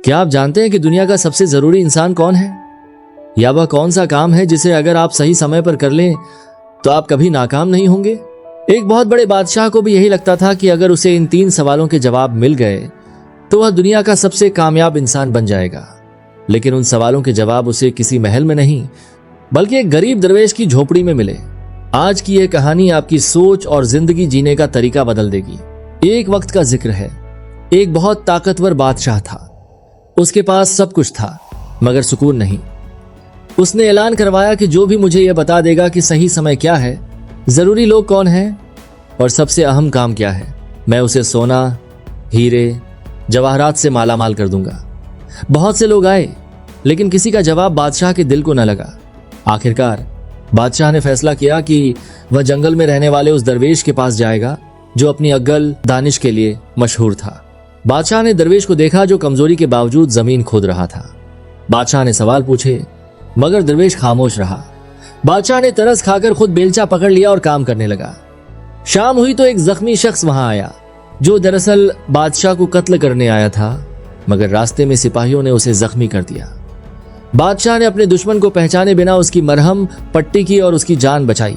क्या आप जानते हैं कि दुनिया का सबसे जरूरी इंसान कौन है? या वह कौन सा काम है जिसे अगर आप सही समय पर कर लें तो आप कभी नाकाम नहीं होंगे? एक बहुत बड़े बादशाह को भी यही लगता था कि अगर उसे इन 3 सवालों के जवाब मिल गए तो वह दुनिया का सबसे कामयाब इंसान बन जाएगा। लेकिन उन सवालों के जवाब उसे किसी महल में नहीं बल्कि एक गरीब दरवेश की झोपड़ी में मिले। आज की यह कहानी आपकी सोच और जिंदगी जीने का तरीका बदल देगी। एक वक्त का जिक्र है। एक बहुत ताकतवर बादशाह था। उसके पास सब कुछ था मगर सुकून नहीं। उसने ऐलान करवाया कि जो भी मुझे यह बता देगा कि सही समय क्या है, जरूरी लोग कौन हैं और सबसे अहम काम क्या है, मैं उसे सोना, हीरे, जवाहरात से मालामाल कर दूंगा। बहुत से लोग आए लेकिन किसी का जवाब बादशाह के दिल को न लगा। आखिरकार बादशाह ने फैसला किया कि वह जंगल में रहने वाले उस दरवेश के पास जाएगा जो अपनी अक्ल दानिश के लिए मशहूर था। बादशाह ने दरवेश को देखा जो कमजोरी के बावजूद जमीन खोद रहा था। बादशाह ने सवाल पूछे मगर दरवेश खामोश रहा। बादशाह ने तरस खाकर खुद बेलचा पकड़ लिया और काम करने लगा। शाम हुई तो एक जख्मी शख्स वहां आया जो दरअसल बादशाह को कत्ल करने आया था, मगर रास्ते में सिपाहियों ने उसे जख्मी कर दिया। बादशाह ने अपने दुश्मन को पहचाने बिना उसकी मरहम पट्टी की और उसकी जान बचाई।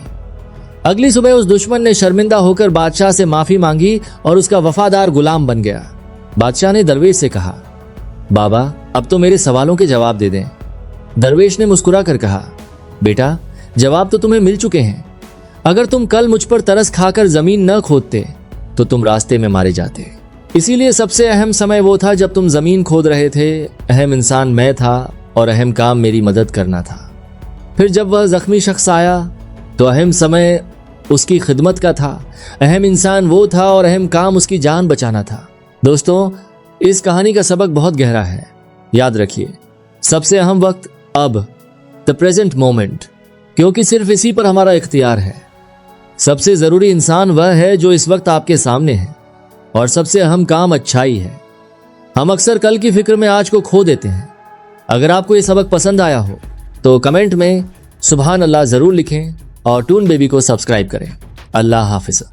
अगली सुबह उस दुश्मन ने शर्मिंदा होकर बादशाह से माफी मांगी और उसका वफादार गुलाम बन गया। बादशाह ने दरवेश से कहा, बाबा अब तो मेरे सवालों के जवाब दे दें। दरवेश ने मुस्कुरा कर कहा, बेटा जवाब तो तुम्हें मिल चुके हैं। अगर तुम कल मुझ पर तरस खाकर जमीन न खोदते तो तुम रास्ते में मारे जाते। इसीलिए सबसे अहम समय वो था जब तुम जमीन खोद रहे थे। अहम इंसान मैं था और अहम काम मेरी मदद करना था। फिर जब वह जख्मी शख्स आया तो अहम समय उसकी खिदमत का था। अहम इंसान वो था और अहम काम उसकी जान बचाना था। दोस्तों, इस कहानी का सबक बहुत गहरा है। याद रखिए, सबसे अहम वक्त अब, द प्रेजेंट मोमेंट, क्योंकि सिर्फ इसी पर हमारा इख्तियार है। सबसे जरूरी इंसान वह है जो इस वक्त आपके सामने है और सबसे अहम काम अच्छाई है। हम अक्सर कल की फिक्र में आज को खो देते हैं। अगर आपको ये सबक पसंद आया हो तो कमेंट में सुभान अल्लाह जरूर लिखें और टून बेबी को सब्सक्राइब करें। अल्लाह हाफिज़।